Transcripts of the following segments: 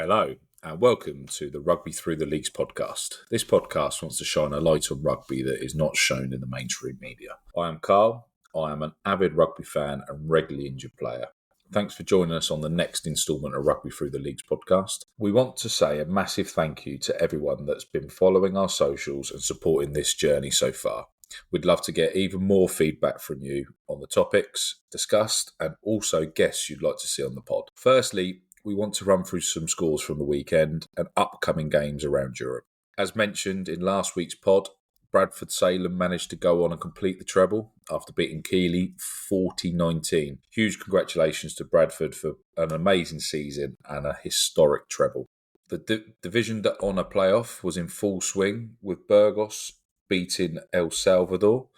Hello, and welcome to the Rugby Through the Leagues podcast. This podcast wants to shine a light on rugby that is not shown in the mainstream media. I am Carl. I am an avid rugby fan and regularly injured player. Thanks for joining us on the next instalment of Rugby Through the Leagues podcast. We want to say a massive thank you to everyone that's been following our socials and supporting this journey so far. We'd love to get even more feedback from you on the topics discussed and also guests you'd like to see on the pod. Firstly, we want to run through some scores from the weekend and upcoming games around Europe. As mentioned in last week's pod, Bradford Salem managed to go on and complete the treble after beating Keighley 40-19. Huge congratulations to Bradford for an amazing season and a historic treble. The Division d'Honour playoff was in full swing with Burgos beating El Salvador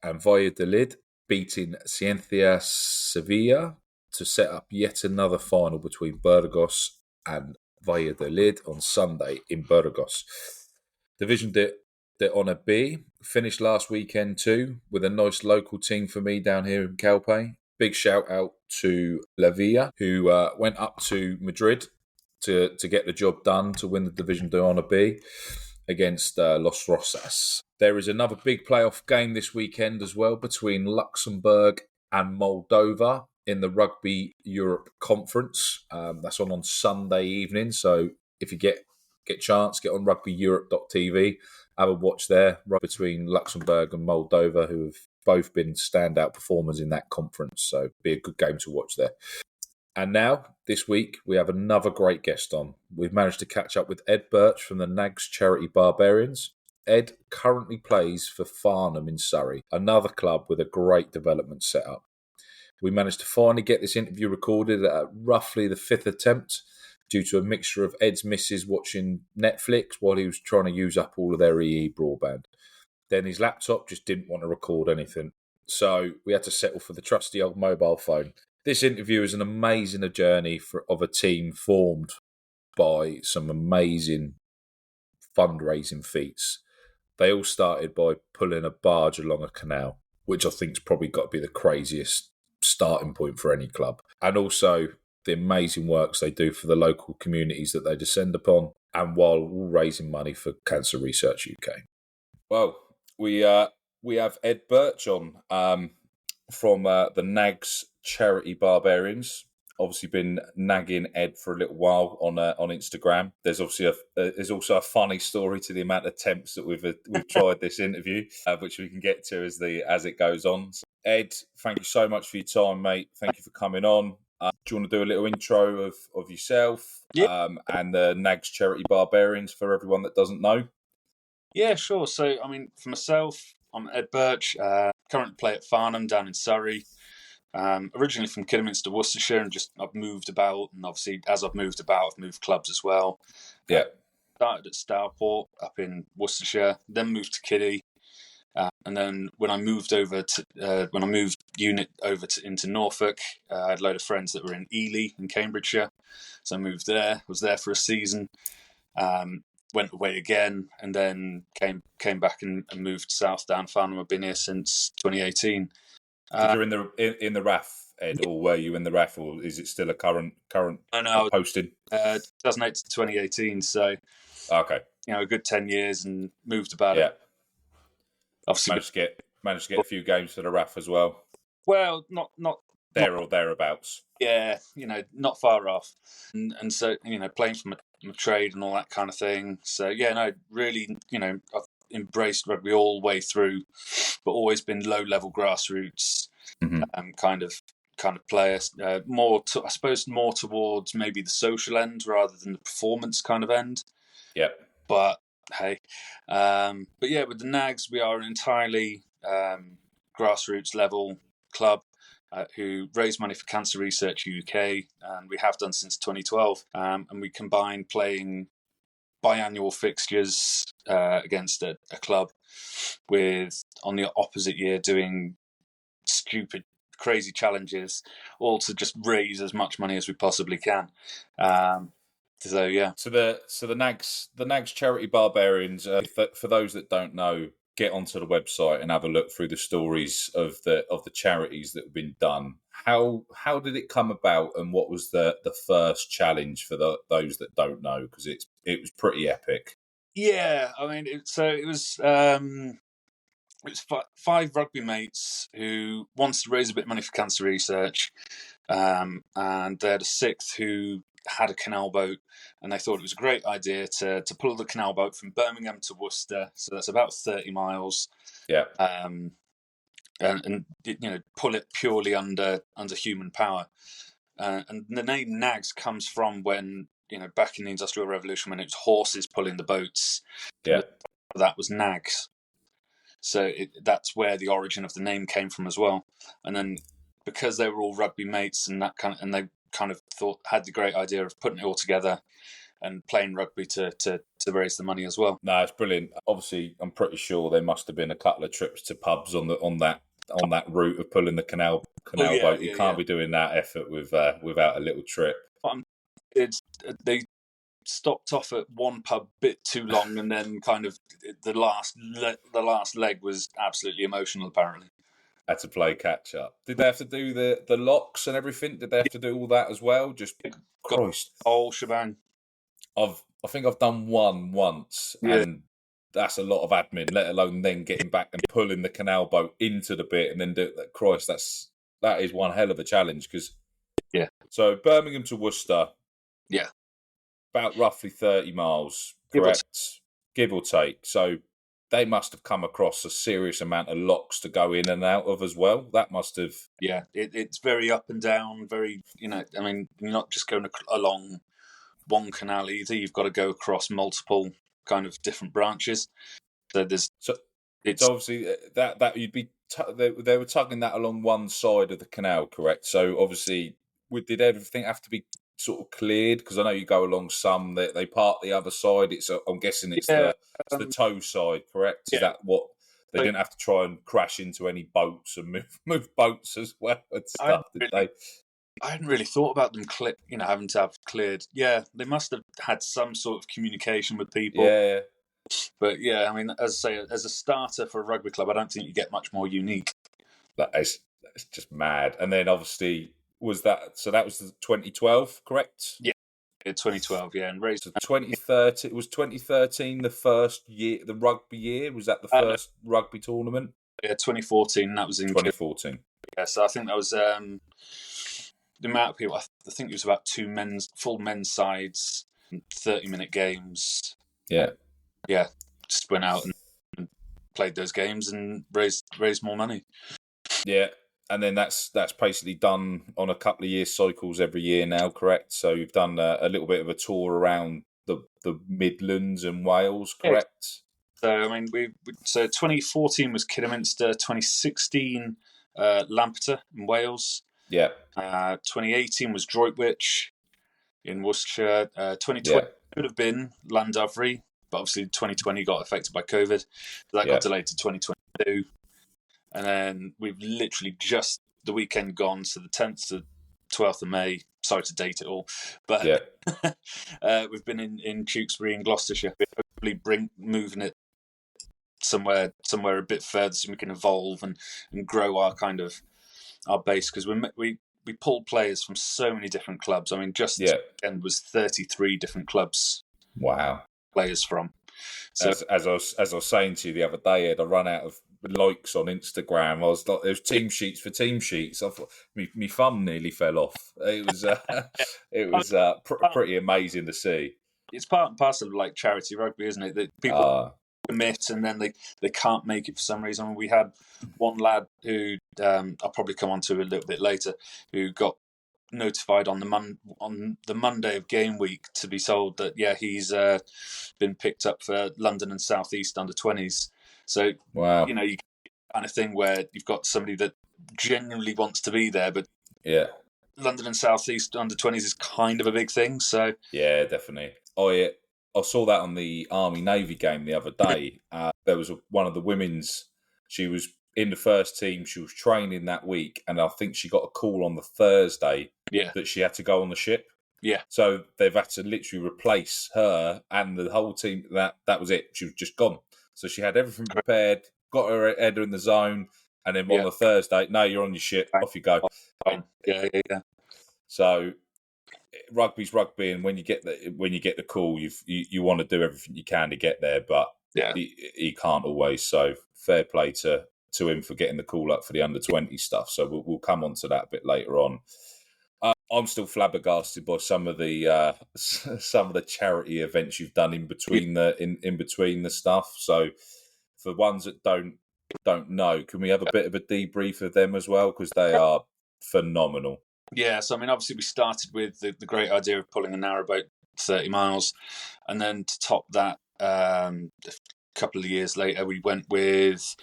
and Valladolid beating Ciencia Sevilla to set up yet another final between Burgos and Valladolid on Sunday in Burgos. Division d'Honour B finished last weekend too with a nice local team for me down here in Calpe. Big shout out to La Villa, who went up to Madrid to get the job done to win the Division d'Honour B against Los Rosas. There is another big playoff game this weekend as well between Luxembourg and Moldova in the Rugby Europe Conference. That's on Sunday evening. So if you get chance, get on rugbyttl.app, have a watch there between Luxembourg and Moldova, who have both been standout performers in that conference. So be a good game to watch there. And now, this week, we have another great guest on. We've managed to catch up with Ed Birch from the Nags Charity Barbarians. Ed currently plays for Farnham in Surrey, another club with a great development setup. We managed to finally get this interview recorded at roughly the fifth attempt due to a mixture of Ed's missus watching Netflix while he was trying to use up all of their EE broadband. Then his laptop just didn't want to record anything. So we had to settle for the trusty old mobile phone. This interview is an amazing journey of a team formed by some amazing fundraising feats. They all started by pulling a barge along a canal, which I think's probably got to be the craziest starting point for any club. And also the amazing works they do for the local communities that they descend upon, and while all raising money for Cancer Research UK. Well, we have Ed Birch on from the Nags Charity Barbarians. Obviously been nagging Ed for a little while on Instagram. There's obviously there's also a funny story to the amount of attempts that we've tried this interview, which we can get to as it goes on. So, Ed, thank you so much for your time, mate. Thank you for coming on. Do you want to do a little intro of yourself and the Nags Charity Barbarians for everyone that doesn't know? Yeah, sure. So, I mean, for myself, I'm Ed Birch. Currently play at Farnham down in Surrey. Originally from Kidderminster, Worcestershire, and I've moved about. And obviously, as I've moved about, I've moved clubs as well. Yeah. Started at Stourport up in Worcestershire, then moved to Kiddie. And then when I moved unit over into Norfolk, I had a load of friends that were in Ely in Cambridgeshire. So I moved there, was there for a season, went away again, and then came back and moved south down Farnham. I've been here since 2018. You're in the RAF, Ed, or were you in the RAF, or is it still a current posting? 2008 to 2018, so okay, a good 10 years and moved about. Yeah, obviously managed to get a few games for the RAF as well. Well, not there or thereabouts. Yeah, not far off, and so playing from a trade and all that kind of thing. So yeah, no, really, I've embraced rugby all the way through, but always been low level grassroots kind of player. I suppose more towards maybe the social end rather than the performance kind of end. Yeah, but hey, but yeah, with the Nags, we are an entirely grassroots level club. Who raise money for Cancer Research UK, and we have done since 2012. And we combine playing biannual fixtures against a club with, on the opposite year, doing stupid, crazy challenges, all to just raise as much money as we possibly can. So yeah. So the Nags Charity Barbarians. For those that don't know, get onto the website and have a look through the stories of the charities that have been done. how did it come about, and what was the first challenge for those that don't know? Because it was pretty epic. Yeah, I mean, it was 5 rugby mates who wanted to raise a bit of money for cancer research, and they had a 6th who had a canal boat, and they thought it was a great idea to pull the canal boat from Birmingham to Worcester, so that's about 30 miles. Yeah. And pull it purely under human power. And the name Nags comes from when, back in the Industrial Revolution, when it was horses pulling the boats. Yeah. That was nags. So that's where the origin of the name came from as well. And then because they were all rugby mates and they kind of had the great idea of putting it all together and playing rugby to raise the money as well. No, it's brilliant. Obviously, I'm pretty sure there must have been a couple of trips to pubs on that route of pulling the canal boat. You can't be doing that effort without a little trip. They stopped off at one pub a bit too long, and then kind of the last leg was absolutely emotional, apparently. Had to play catch up. Did they have to do the locks and everything? Did they have to do all that as well? Just Christ, whole shebang. I think I've done one once, and that's a lot of admin. Let alone then getting back and pulling the canal boat into the bit, and then do that. Christ, that is one hell of a challenge. Because so Birmingham to Worcester, about roughly 30 miles, correct, give or take. So they must have come across a serious amount of locks to go in and out of as well. That must have... Yeah, it's very up and down, very, I mean, you're not just going along one canal either. You've got to go across multiple kind of different branches. So it's obviously that you'd be... they were tugging that along one side of the canal, correct? So obviously, did everything have to be sort of cleared? Because I know you go along some that they part the other side. I'm guessing it's the tow side, correct? Is that what they didn't have to try and crash into any boats and move boats as well and stuff? I hadn't really thought about them having to have cleared. Yeah, they must have had some sort of communication with people. Yeah. But yeah, I mean, as I say, as a starter for a rugby club, I don't think you get much more unique. That's just mad. And then obviously that was the 2012, correct? Yeah, 2012. Yeah, and raised 2013. Was 2013 the first year, the rugby year? Was that the first rugby tournament? Yeah, 2014. That was in 2014. Yeah, so I think that was the amount of people. I think it was about 2 full men's sides, 30-minute games. Yeah. Just went out and played those games and raised more money. Yeah, and then that's basically done on a couple of year cycles every year now, correct? So you've done a little bit of a tour around the Midlands and Wales, correct? So I mean, so 2014 was Kidderminster, 2016 Lampeter in Wales. Yeah. 2018 was Droitwich in Worcestershire. 2020 could have been Llandovery, but obviously 2020 got affected by COVID, so that got delayed to 2022. And then we've literally just the weekend gone, so the 10th to 12th of May. Sorry to date it all, but we've been in Tewkesbury in Gloucestershire. Hopefully moving it somewhere a bit further so we can evolve and grow our base, because we pulled players from so many different clubs. I mean, just this weekend was 33 different clubs. Wow. Players from. So as I was saying to you the other day, Ed, I run out of likes on Instagram. I was like, there's team sheets for team sheets. I thought my thumb nearly fell off. It was pretty amazing to see. It's part and parcel of like charity rugby, isn't it? That people commit and then they can't make it for some reason. We had one lad who I'll probably come on to a little bit later, who got notified on the Monday of game week to be told that he's been picked up for London and South East under 20s. So wow, you get kind of thing where you've got somebody that genuinely wants to be there, but London and South East under 20s is kind of a big thing. So yeah, definitely. I saw that on the Army Navy game the other day. There was one of the women's. She was in the first team. She was training that week, and I think she got a call on the Thursday that she had to go on the ship. Yeah. So they've had to literally replace her and the whole team. That was it. She was just gone. So she had everything prepared, got her header in the zone, and then on the Thursday, no, you're on your ship, off you go. Fine. Yeah. So rugby's rugby, and when you get the call, you want to do everything you can to get there, but Yeah. he can't always. So fair play to him for getting the call up for the under-20 stuff. So we'll come on to that a bit later on. I'm still flabbergasted by some of the charity events you've done in between the stuff. So for ones that don't know, can we have a bit of a debrief of them as well, because they are phenomenal. Yeah, so I mean, obviously we started with the great idea of pulling a narrowboat 30 miles, and then to top that, a couple of years later, we went with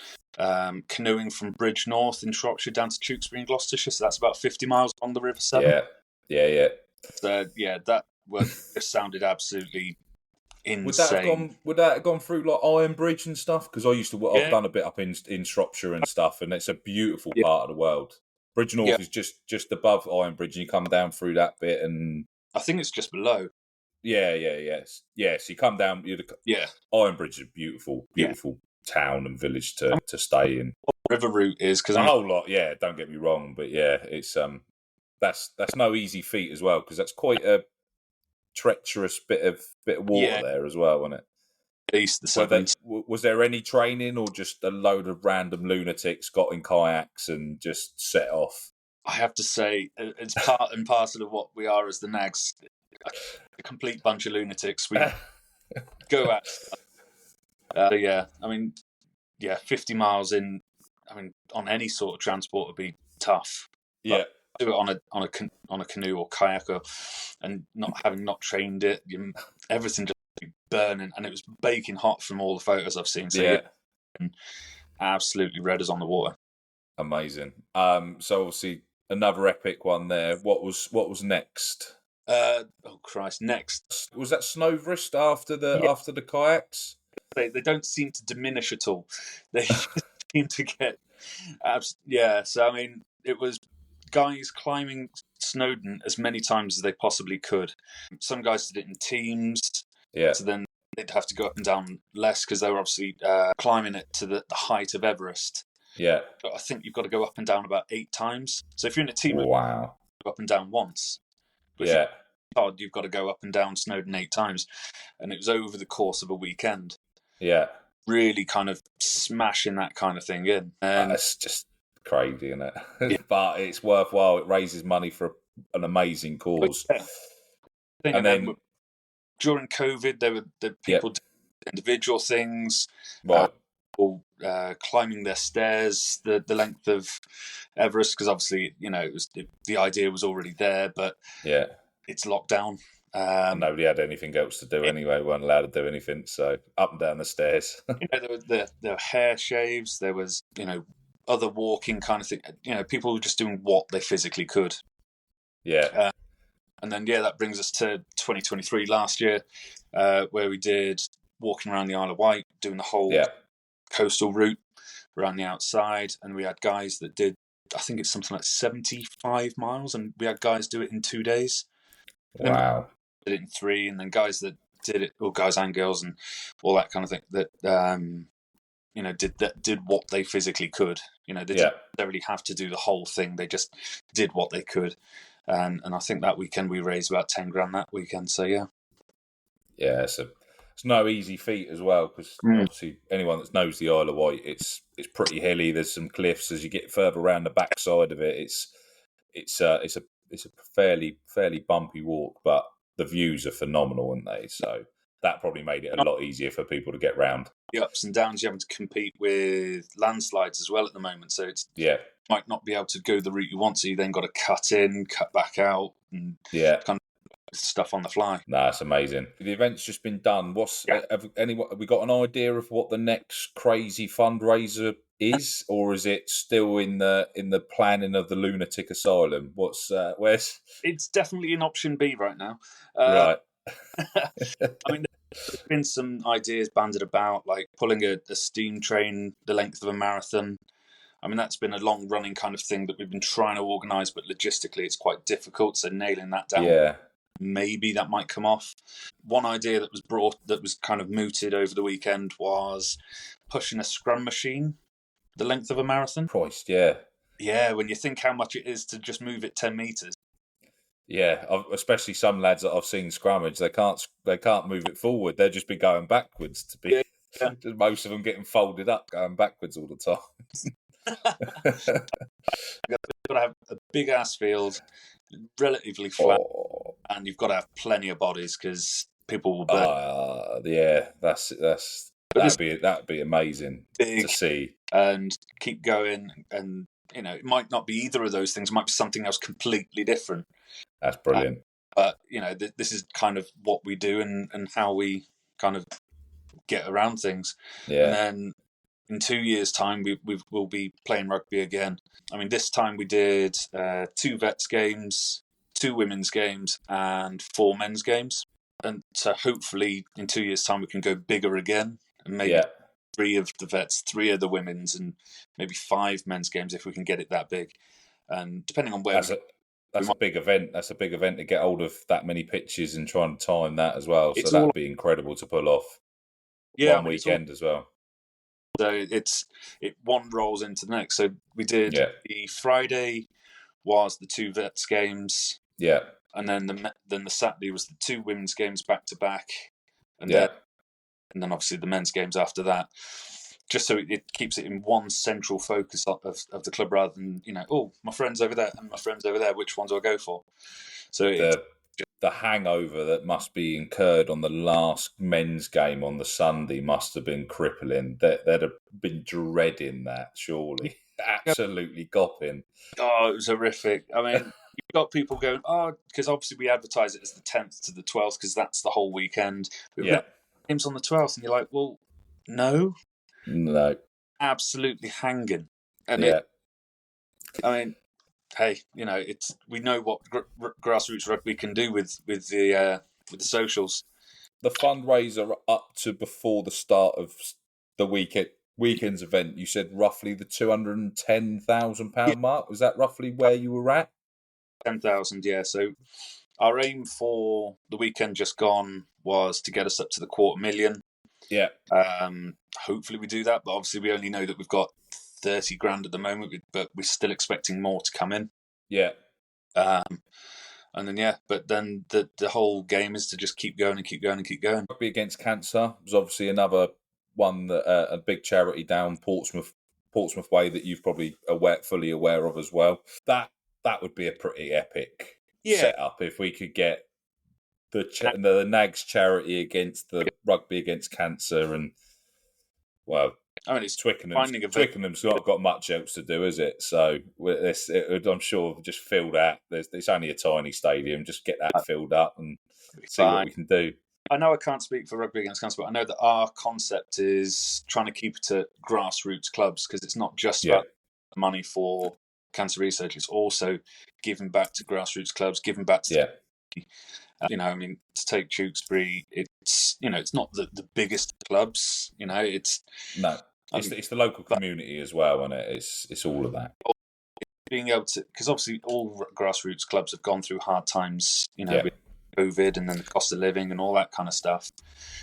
canoeing from Bridge North in Shropshire down to Tewkesbury in Gloucestershire. So that's about 50 miles along the River Severn. Yeah. So yeah, that just sounded absolutely insane. Would that have gone through like Iron Bridge and stuff? Because I've done a bit up in Shropshire and stuff, and it's a beautiful part of the world. Bridge North is just above Iron Bridge, and you come down through that bit, and I think it's just below. Yeah. So you come down. Iron Bridge is a beautiful town and village to stay in. What the river route is, because a whole lot. Yeah, don't get me wrong, but yeah, it's that's no easy feat as well, because that's quite a treacherous bit of water there as well, wasn't it? East the Severn. Was there any training, or just a load of random lunatics got in kayaks and just set off? I have to say, it's part and parcel of what we are as the Nags. A complete bunch of lunatics. We go at stuff. 50 miles in. I mean, on any sort of transport would be tough. Yeah. Do it on a canoe or kayak, and not trained it, everything just be burning, and it was baking hot from all the photos I've seen. So absolutely red as on the water. Amazing. So obviously another epic one there. What was next? Oh Christ! Next was that Snowvrist after the kayaks. They don't seem to diminish at all. They just seem to get So I mean, it was guys climbing Snowdon as many times as they possibly could. Some guys did it in teams. Yeah. So then they'd have to go up and down less, because they were obviously climbing it to the height of Everest. Yeah. But I think you've got to go up and down about 8 times. So if you're in a team, wow, go up and down once. But if you've got to go up and down Snowdon 8 times, and it was over the course of a weekend. Yeah. Really kind of smashing that kind of thing in. It's just crazy, isn't it? But it's worthwhile. It raises money for an amazing cause. And then during COVID, there were people doing individual things, right? Climbing their stairs the length of Everest, because obviously the idea was already there, but it's locked down. Nobody had anything else to do anyway. We weren't allowed to do anything, so up and down the stairs. There were hair shaves. There was other walking kind of thing. People were just doing what they physically could. Yeah. And then that brings us to 2023 last year, where we did walking around the Isle of Wight, doing the whole coastal route around the outside, and we had guys that did, I think it's something like 75 miles, and we had guys do it in 2 days. Wow. Did it in 3, and then guys that did it, or guys and girls and all that kind of thing, that did what they physically could. They didn't necessarily have to do the whole thing. They just did what they could. And I think that weekend we raised about 10 grand that weekend. So it's no easy feat as well, because obviously anyone that knows the Isle of Wight, it's pretty hilly. There's some cliffs as you get further around the backside of it. It's a fairly bumpy walk, but the views are phenomenal, aren't they? So that probably made it a lot easier for people to get round. The ups and downs, you're having to compete with landslides as well at the moment. So you might not be able to go the route you want, so you then got to cut in, cut back out, and kind of stuff on the fly. It's amazing. The event's just been done. Have we got an idea of what the next crazy fundraiser is, or is it still in the planning of the lunatic asylum? Where's? It's definitely in option B right now. Right. I mean, there's been some ideas banded about, like pulling a steam train the length of a marathon. I mean, that's been a long-running kind of thing that we've been trying to organise, but logistically it's quite difficult, so nailing that down, maybe that might come off. One idea that was kind of mooted over the weekend was pushing a scrum machine the length of a marathon. Christ, yeah. Yeah, when you think how much it is to just move it 10 metres. Yeah, especially some lads that I've seen scrummage, they can't move it forward. They'll just be going backwards. Yeah, yeah. Most of them getting folded up, going backwards all the time. You've got to have a big ass field, relatively flat, and you've got to have plenty of bodies because people will burn. Yeah, that'd be amazing Big to see and keep going. And it might not be either of those things. It might be something else completely different. That's brilliant. But this is kind of what we do and how we kind of get around things. Yeah. And then in 2 years' time, we'll be playing rugby again. I mean, this time we did 2 vets games, 2 women's games, and 4 men's games. And so hopefully in 2 years' time we can go bigger again, and maybe 3 of the vets, 3 of the women's, and maybe 5 men's games if we can get it that big. And depending on where that's a big event. That's a big event to get hold of that many pitches and try and time that as well. So that'd be incredible to pull off. Yeah, one weekend as well. So it one rolls into the next. So we did the Friday was the 2 vets games. Yeah. And then the Saturday was the 2 women's games back to back. And then obviously the men's games after that. Just so it keeps it in one central focus of the club rather than, my friend's over there and my friend's over there, which ones do I go for? So the hangover that must be incurred on the last men's game on the Sunday must have been crippling. They'd have been dreading that, surely. Absolutely gopping. Oh, it was horrific. I mean, you've got people going, because obviously we advertise it as the 10th to the 12th because that's the whole weekend. Games on the 12th, and you're like, well, no. Absolutely hanging. And I mean, hey, we know what grassroots rugby can do with the socials. The fundraiser up to before the start of the weekend's event, you said roughly the £210,000 mark. Was that roughly where you were at? 10,000, yeah. So our aim for the weekend just gone was to get us up to the 250,000. Yeah. Hopefully we do that, but obviously we only know that we've got 30 grand at the moment, but we're still expecting more to come in. Yeah. And then but then the whole game is to just keep going and keep going and keep going. Rugby Against Cancer was obviously another one that a big charity down Portsmouth way that you've probably fully aware of as well. That would be a pretty epic setup if we could get the Nags Charity against the Rugby Against Cancer, and I mean, it's Twickenham's not got much else to do, is it? So I'm sure just fill that. It's only a tiny stadium. Just get that filled up and see what we can do. I know I can't speak for Rugby Against Cancer, but I know that our concept is trying to keep it at grassroots clubs because it's not just about money for cancer research. It's also giving back to grassroots clubs, giving back to I mean, to take Tewkesbury, it's not the biggest clubs. It's the local community as well, and it's all of that. Being able to, because obviously all grassroots clubs have gone through hard times, with COVID and then the cost of living and all that kind of stuff.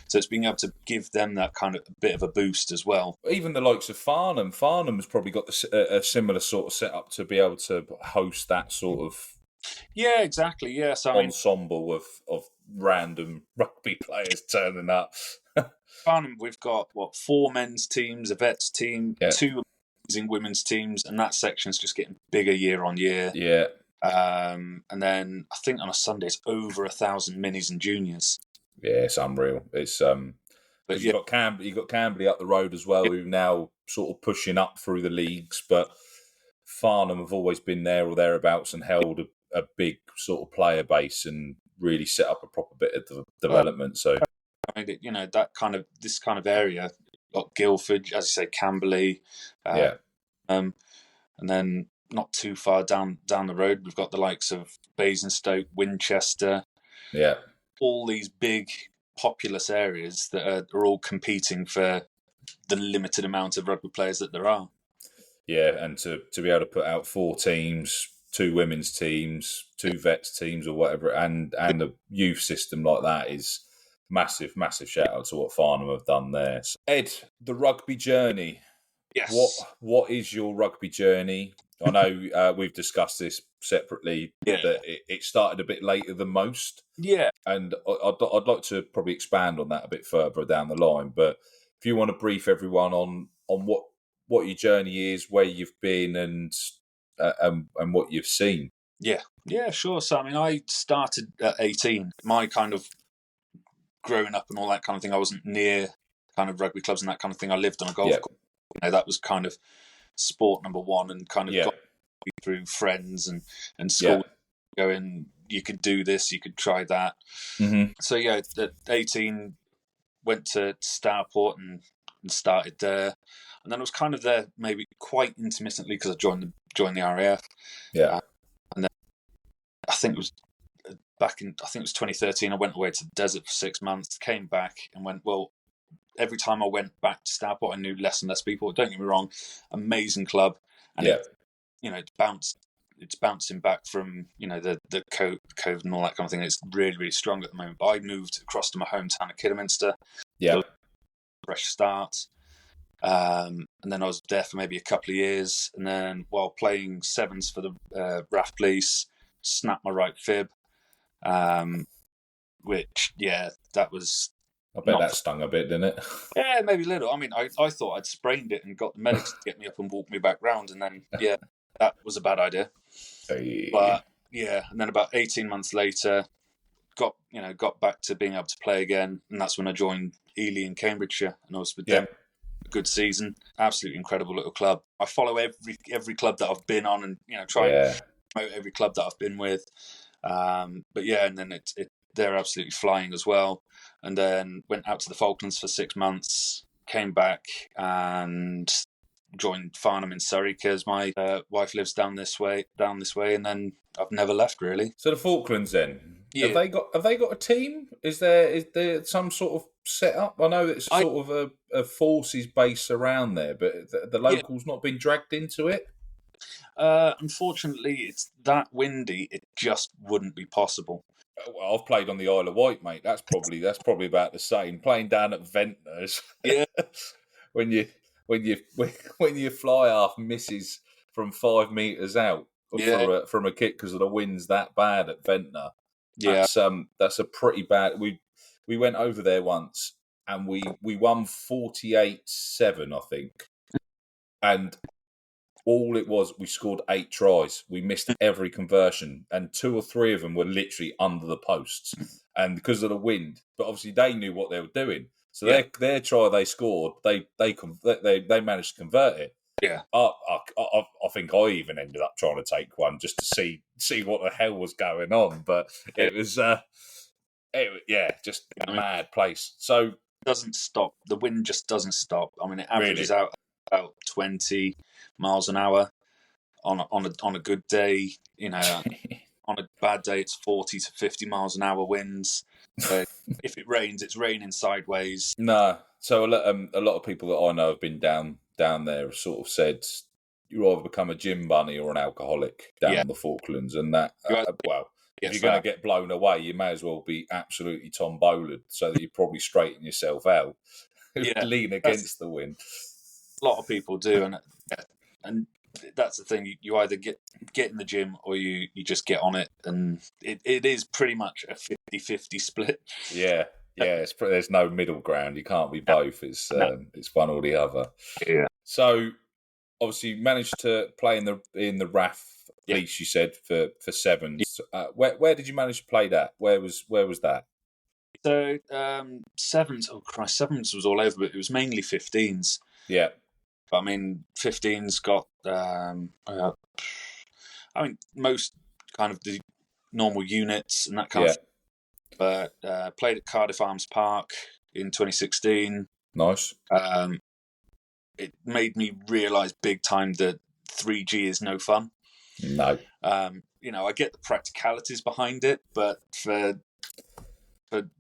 So it's being able to give them that kind of bit of a boost as well. Even the likes of Farnham. Farnham's probably got a similar sort of setup to be able to host that sort of. Yeah, exactly. Yeah, so ensemble of random rugby players turning up. Farnham, we've got 4 men's teams, a vets team, 2 amazing women's teams, and that section's just getting bigger year on year. Yeah. And then I think on a Sunday it's over 1,000 minis and juniors. Yeah, it's unreal. It's but you've got Camberley up the road as well, who now sort of pushing up through the leagues, but Farnham have always been there or thereabouts and held a big sort of player base and really set up a proper bit of development. So I mean, this kind of area, got Guildford, as you say, Camberley, and then not too far down the road, we've got the likes of Basingstoke, Winchester, all these big populous areas that are all competing for the limited amount of rugby players that there are. Yeah, and to be able to put out 4 teams, 2 women's teams, 2 vets teams or whatever, and the youth system like that is massive shout out to what Farnham have done there. So, Ed, the rugby journey. Yes. What is your rugby journey? I know we've discussed this separately, Yeah. that it started a bit later than most. Yeah. And I'd like to probably expand on that a bit further down the line. But if you want to brief everyone on what your journey is, where you've been, and what you've seen. Yeah, sure. So, I mean, I started at 18. My kind of growing up and all that kind of thing, I wasn't near kind of rugby clubs and that kind of thing. I lived on a golf course. You know, that was kind of sport number one, and kind of got me through friends and school going, you could do this, you could try that. Mm-hmm. So, yeah, at 18, went to Starport and started there. And then I was kind of there maybe quite intermittently because I joined the RAF. Yeah. And then I think it was back in, I think it was 2013, I went away to the desert for 6 months, came back and went, well, every time I went back to Starport, I knew less and less people. Don't get me wrong, amazing club. And it's bouncing back from, you know, the COVID and all that kind of thing. It's really, really strong at the moment. But I moved across to my hometown of Kidderminster. Yeah. Fresh start. And then I was there for maybe a couple of years. And then while playing sevens for the RAF Police, snapped my right fib. Which, that was... I bet that stung a bit, didn't it? Yeah, maybe a little. I mean, I thought I'd sprained it and got the medics to get me up and walk me back round. And then, that was a bad idea. But, and then about 18 months later, got back to being able to play again. And that's when I joined Ely in Cambridgeshire. And I was with them. A good season. Absolutely incredible little club. I follow every club that I've been on and, try and promote every club that I've been with. And then they're absolutely flying as well. And then went out to the Falklands for 6 months, came back and joined Farnham in Surrey because my wife lives down this way, and then I've never left really. So the Falklands then, have they got a team? Is there some sort of setup? I know it's sort of a forces base around there, but the locals not been dragged into it. Unfortunately, it's that windy; it just wouldn't be possible. Well, I've played on the Isle of Wight, mate. That's probably about the same. Playing down at Ventnors, when you fly half misses from 5 meters out from a kick because of the wind's that bad at Ventnor. That's a pretty bad. We went over there once and we won 48-7, I think, and all it was, we scored 8 tries. We missed every conversion, and 2 or 3 of them were literally under the posts, and because of the wind. But obviously, they knew what they were doing. So their try they scored, they managed to convert it. Yeah, I think I even ended up trying to take one just to see what the hell was going on. But it was just a mad place. So it doesn't stop. The wind just doesn't stop. I mean, it averages out about 20 miles an hour on a good day. On a bad day, it's 40 to 50 miles an hour winds. So if it rains, it's raining sideways. No. So a lot of people that I know have been down there have sort of said you either become a gym bunny or an alcoholic down in the Falklands, and that if you're going to get blown away, you may as well be absolutely Tom Boland, so that you probably straighten yourself out, lean against the wind. A lot of people do, and that's the thing. You either get in the gym or you just get on it, and it is pretty much a 50-50 split. Yeah. There's no middle ground. You can't be both. It's one or the other. Yeah. So obviously you managed to play in the RAF Police. You said for sevens. Where did you manage to play that? Where was that? So sevens. Oh Christ, sevens was all over, but it was mainly 15s. Yeah. I mean, 15s got. Most kind of the normal units and that kind of thing. But played at Cardiff Arms Park in 2016. Nice. It made me realise big time that 3G is no fun. No. I get the practicalities behind it, but for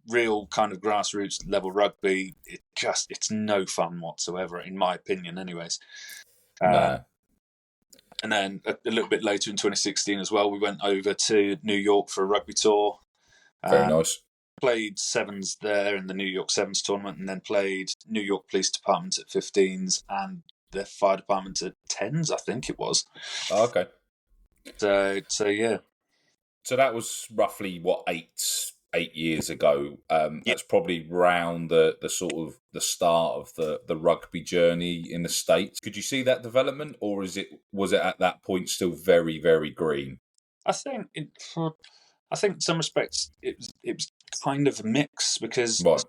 real kind of grassroots level rugby, it's no fun whatsoever, in my opinion, anyways. No. And then a little bit later in 2016 as well, we went over to New York for a rugby tour. Very nice. Played sevens there in the New York Sevens tournament, and then played New York Police Department at 15s, and their fire department to 10s, I think it was. Oh, okay. So yeah. So that was roughly what 8 years ago. Yeah. That's probably round the sort of the start of the rugby journey in the States. Could you see that development, or was it at that point still very, very green? I think in some respects it was kind of a mix, because Right.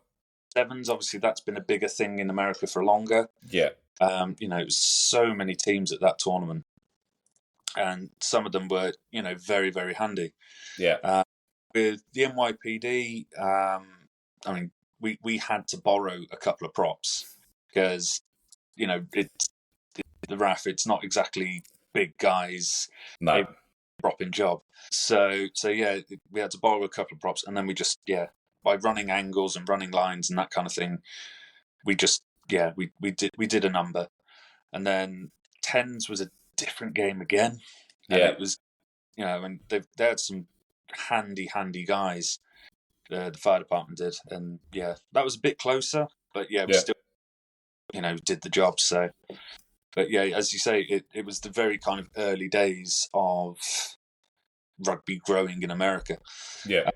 sevens, obviously that's been a bigger thing in America for longer. Yeah. It was so many teams at that tournament, and some of them were, very, very handy. Yeah. With the NYPD, I mean, we had to borrow a couple of props because, it's the RAF. It's not exactly big guys. No. Propping job. So yeah, we had to borrow a couple of props, and then we just, by running angles and running lines and that kind of thing, we just, we did a number. And then 10s was a different game again. And it was, and they had some handy guys, the fire department did, and that was a bit closer, but we still, did the job. So, but as you say, it was the very kind of early days of rugby growing in America. Yeah.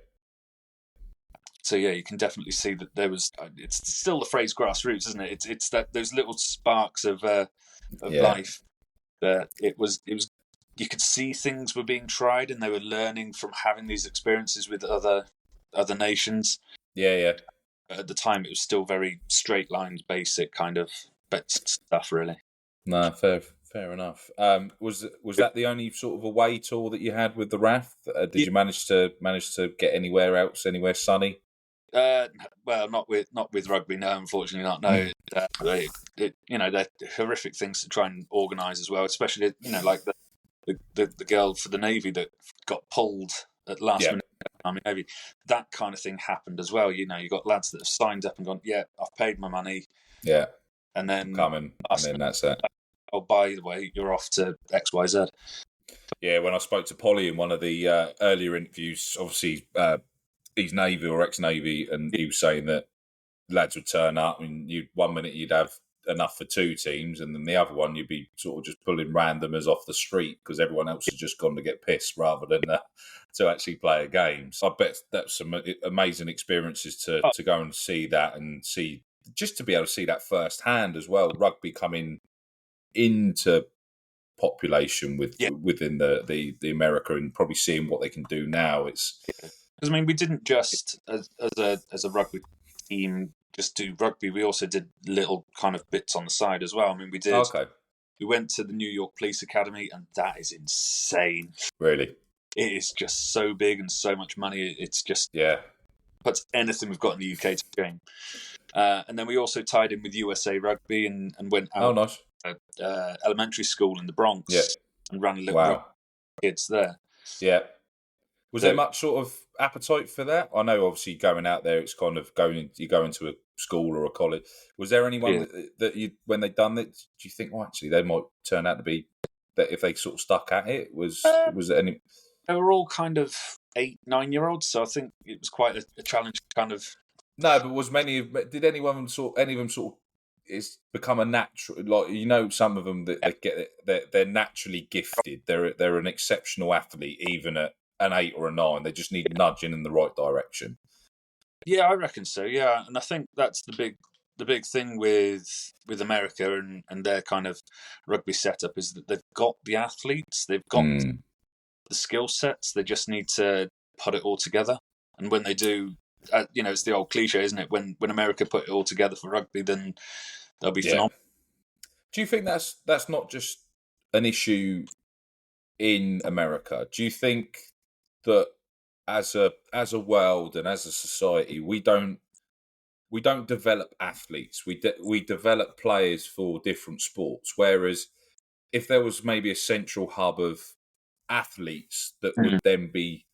So you can definitely see that there was. It's still the phrase grassroots, isn't it? It's that those little sparks of life. That it was. You could see things were being tried, and they were learning from having these experiences with other nations. Yeah. But at the time, it was still very straight lines, basic kind of stuff, really. No, fair enough. Was that the only sort of away tour that you had with the RAF? Did you manage to get anywhere else, anywhere sunny? Well, not with rugby. No, unfortunately not. No, they're horrific things to try and organise as well. Especially, like the girl for the Navy that got pulled at last minute. Army Navy, that kind of thing happened as well. You got lads that have signed up and gone, I've paid my money. Yeah, and then coming, and then that's it. Oh, by the way, you're off to XYZ. Yeah, when I spoke to Polly in one of the earlier interviews, obviously he's Navy or ex-Navy, and he was saying that lads would turn up, and 1 minute you'd have enough for 2 teams, and then the other one you'd be sort of just pulling randomers off the street because everyone else has just gone to get pissed rather than to actually play a game. So I bet that's some amazing experiences to go and see that, and see, just to be able to see that firsthand as well. Rugby coming into population within the America, and probably seeing what they can do now. It's because we didn't just as a rugby team just do rugby. We also did little kind of bits on the side as well. We did. Okay. We went to the New York Police Academy, and that is insane. Really, it is just so big and so much money. It's just puts anything we've got in the UK to shame. And then we also tied in with USA Rugby and went out. Oh, nice. Elementary school in the Bronx and ran a little rugby kids there. Yeah. Was there much sort of appetite for that? I know, obviously, going out there, it's kind of you go into a school or a college. Was there anyone that you, when they'd done it, do you think, actually, they might turn out to be, that if they sort of stuck at it? Was there any? They were all kind of 8-9-year-olds, so I think it was quite a challenge, kind of. No, but did any of them sort of it's become a natural, like, some of them that they get, they're naturally gifted. They're an exceptional athlete, even at an 8 or a 9. They just need nudging in the right direction. Yeah, I reckon so. Yeah, and I think that's the big thing with America and their kind of rugby setup is that they've got the athletes, they've got the skill sets. They just need to put it all together. And when they do, it's the old cliche, isn't it? When America put it all together for rugby, then they'll be phenomenal. Do you think that's not just an issue in America? Do you think that as a world and as a society, we don't develop athletes? We develop players for different sports. Whereas if there was maybe a central hub of athletes that would then be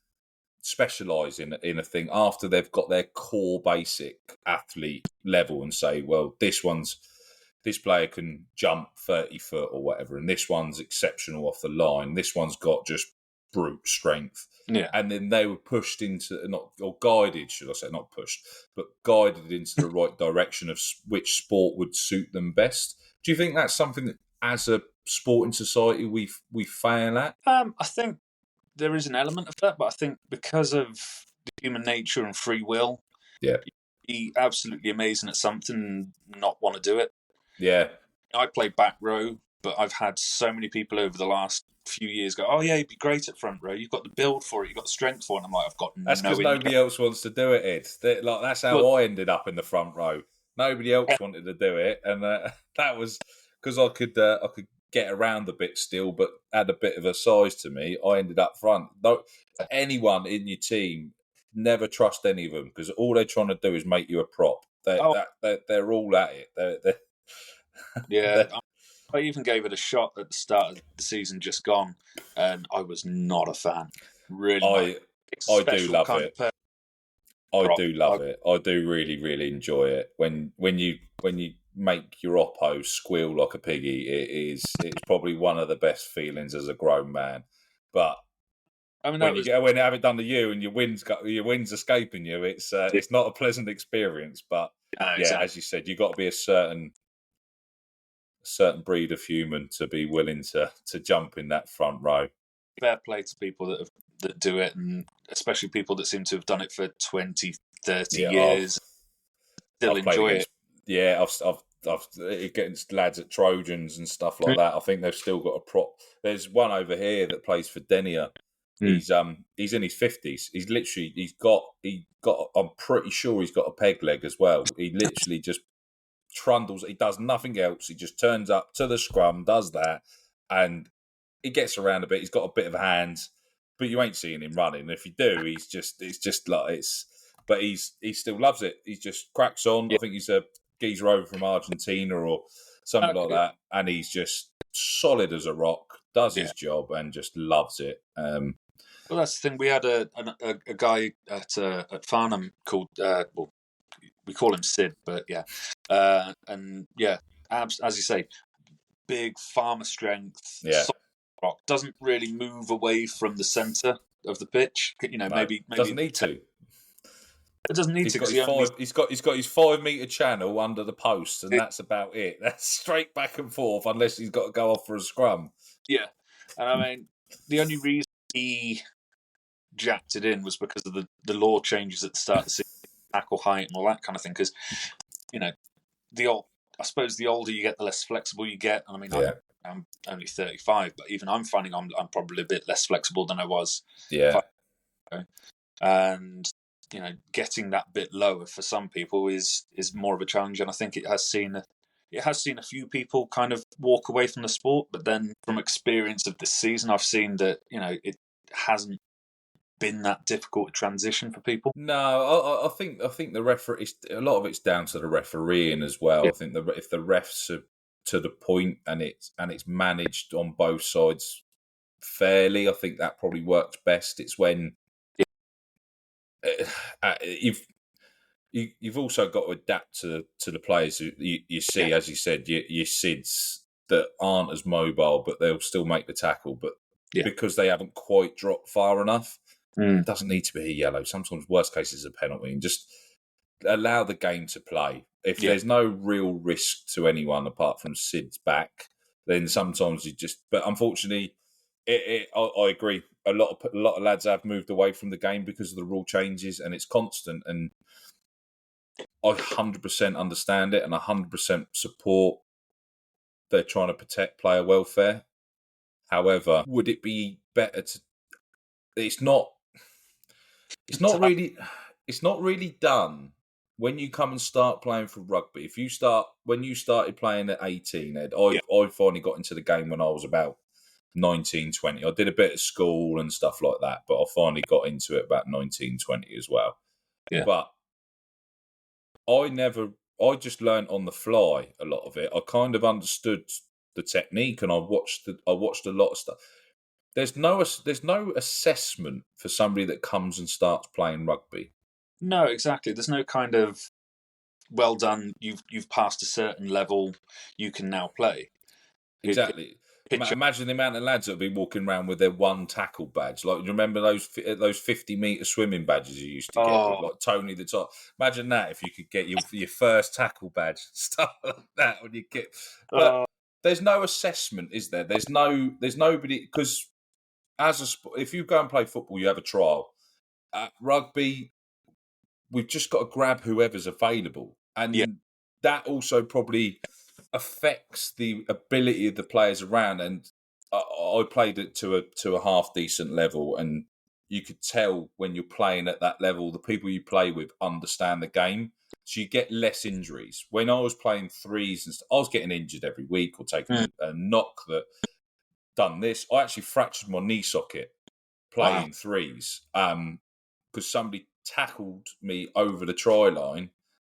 specialise in a thing after they've got their core basic athlete level, and say, well, this player can jump 30 foot or whatever, and this one's exceptional off the line. This one's got just brute strength. Yeah. And then they were pushed into, guided, should I say, not pushed, but guided into the right direction of which sport would suit them best. Do you think that's something that, as a sporting society, we fail at? I think there is an element of that, but I think because of the human nature and free will, Yeah. be absolutely amazing at something and not want to do it. Yeah. I play back row, but I've had so many people over the last few years go, "Oh yeah, you'd be great at front row. You've got the build for it. You've got the strength for it." And I'm like, "I've got That's because no nobody else wants to do it, Ed. That's how I ended up in the front row. Nobody else wanted to do it, and that was because I could get around a bit still, but had a bit of a size to me. I ended up front. Though anyone in your team, never trust any of them because all they're trying to do is make you a prop. They're all at it. Yeah, I even gave it a shot at the start of the season just gone, and I was not a fan. Really, I do love it. I do love it. I do really, really enjoy it. When you make your oppo squeal like a piggy, it's probably one of the best feelings as a grown man. But when they have it done to you and your wind's escaping you, it's not a pleasant experience. But exactly. As you said, you've got to be a certain breed of human to be willing to jump in that front row. Fair play to people that do it, and especially people that seem to have done it for 20, 30 years. Still enjoy it. Yeah, I've against lads at Trojans and stuff like that. I think they've still got a prop. There's one over here that plays for Denia. He's in his 50s. He's got. I'm pretty sure he's got a peg leg as well. He literally just trundles. He does nothing else. He just turns up to the scrum, does that, and he gets around a bit. He's got a bit of hands, but you ain't seeing him running. If you do, but he still loves it. He just cracks on. Yeah. I think he's a geezer over from Argentina or something like that, and he's just solid as a rock. Does his job and just loves it. Well, that's the thing. We had a guy at Farnham called we call him Sid, but as you say, big farmer strength. Yeah, rock doesn't really move away from the centre of the pitch. Maybe doesn't need to. It doesn't need to. He's got his 5 metre channel under the post, and that's about it. That's straight back and forth, unless he's got to go off for a scrum. Yeah, and I mean the only reason he jacked it in was because of the law changes at the start of the season, tackle height and all that kind of thing. Because I suppose the older you get, the less flexible you get. And I mean, I'm only 35, but even I'm finding I'm probably a bit less flexible than I was. Yeah, and getting that bit lower for some people is more of a challenge, and I think it has seen a few people kind of walk away from the sport. But then, from experience of this season, I've seen that it hasn't been that difficult to transition for people. No, I think the referee. A lot of it's down to the refereeing as well. Yeah. I think if the refs are to the point and it's managed on both sides fairly, I think that probably works best. It's when you've also got to adapt to the players who you see, as you said, your Sids that aren't as mobile, but they'll still make the tackle. But because they haven't quite dropped far enough, it doesn't need to be a yellow. Sometimes worst case is a penalty, and just allow the game to play. If there's no real risk to anyone apart from Sid's back, then sometimes you just. But unfortunately, I agree. A lot of lads have moved away from the game because of the rule changes, and it's constant. And I 100% understand it, and 100% support. They're trying to protect player welfare. However, would it be better to? It's not really done when you come and start playing for rugby. When you started playing at 18, Ed, I finally got into the game when I was about 19, 20. I did a bit of school and stuff like that, but I finally got into it about 19, 20 as well. Yeah. But I just learned on the fly a lot of it. I kind of understood the technique, and I watched a lot of stuff. There's no assessment for somebody that comes and starts playing rugby. No, exactly. There's no kind of well done. You've passed a certain level. You can now play. Exactly. picture. Imagine the amount of lads that would be walking around with their one tackle badge. Like, do you remember those 50-metre swimming badges you used to get with, Oh, like, Tony the Top? Imagine that if you could get your first tackle badge, stuff like that on your kit. But oh, there's no assessment, is there? There's nobody, because if you go and play football, you have a trial. Rugby, we've just got to grab whoever's available, yeah. and that also probably affects the ability of the players around. And I played it to a half decent level, and you could tell when you're playing at that level, the people you play with understand the game, so you get less injuries. When I was playing threes, and I was getting injured every week or taking a knock that done this. I actually fractured my knee socket Wow. playing threes because somebody tackled me over the try line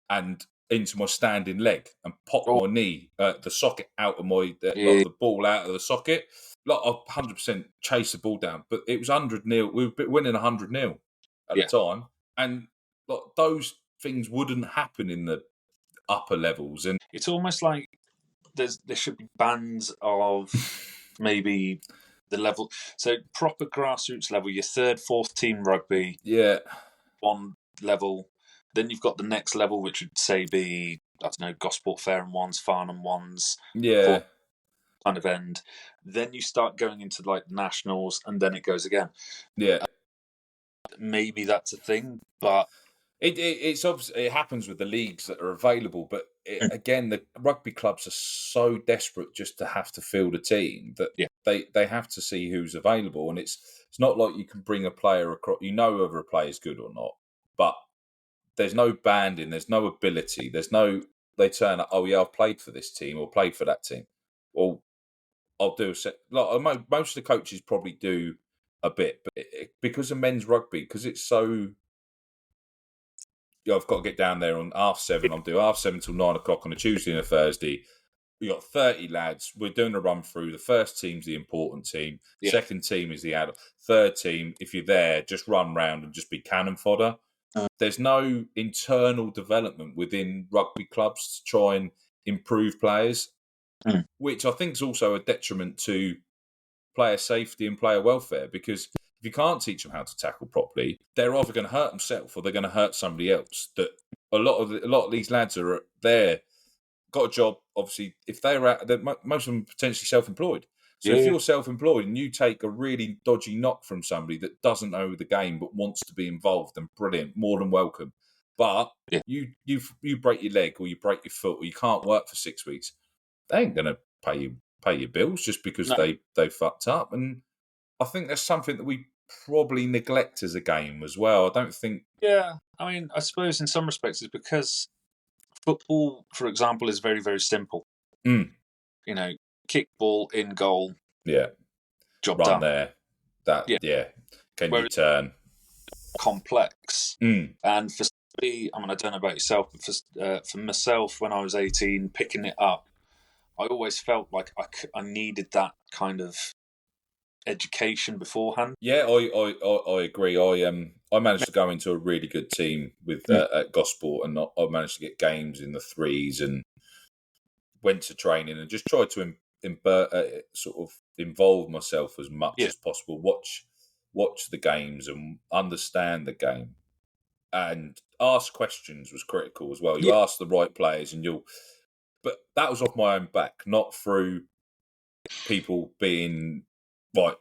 and into my standing leg and popped Oh, my knee, the socket out of my, yeah, the ball out of the socket. Like, I 100% chased the ball down, but it was 100-0. We were winning 100-0 at the yeah. time. And like, those things wouldn't happen in the upper levels. And It's almost like there should be bands of maybe the level. So proper grassroots level, your third, fourth team rugby, yeah, one level. Then you've got the next level, which would say be, I don't know, Gosport Fair and ones, Farnham ones, yeah, kind of end. Then you start going into like nationals, and then it goes again. yeah. Maybe that's a thing, but It's obvious, it happens with the leagues that are available, but again, the rugby clubs are so desperate just to have to field a team that yeah, they have to see who's available, and it's not like you can bring a player across. You know whether a player is good or not, but there's no banding, there's no ability, there's no. They turn up. Oh yeah, I've played for this team or played for that team. Well, I'll do a set. Like, most of the coaches probably do a bit, but because of men's rugby, because it's so. I've got to get down there on 7:30. I'm doing 7:30 till 9 o'clock on a Tuesday and a Thursday. We got 30 lads. We're doing a run through. The first team's the important team. yeah, Second team is the adult. Third team, if you're there, just run round and just be cannon fodder. There's no internal development within rugby clubs to try and improve players, which I think is also a detriment to player safety and player welfare, because if you can't teach them how to tackle properly, they're either going to hurt themselves or they're going to hurt somebody else. That a lot of these lads are there, got a job. Obviously, if they're out, most of them potentially self-employed. So if yeah, you're self-employed and you take a really dodgy knock from somebody that doesn't know the game but wants to be involved, then brilliant, more than welcome. But yeah. you break your leg or you break your foot or you can't work for 6 weeks, they ain't going to pay your bills just because No, they fucked up. And I think that's something that we probably neglect as a game as well. I don't think. yeah. I mean, I suppose in some respects it's because football, for example, is very, very simple. Mm, You know, kick ball in goal, yeah, job run done. there. That Yeah. yeah. Can you Whereas turn? complex, Mm, and for me, I mean, I don't know about yourself, but for myself, when I was 18, picking it up, I always felt like I needed that kind of education beforehand. yeah, I agree. I managed to go into a really good team with at Gosport, and I managed to get games in the threes and went to training and just tried to sort of involve myself as much Yeah, as possible. Watch the games and understand the game, and ask questions was critical as well. You yeah, ask the right players, and but that was off my own back, not through people being right.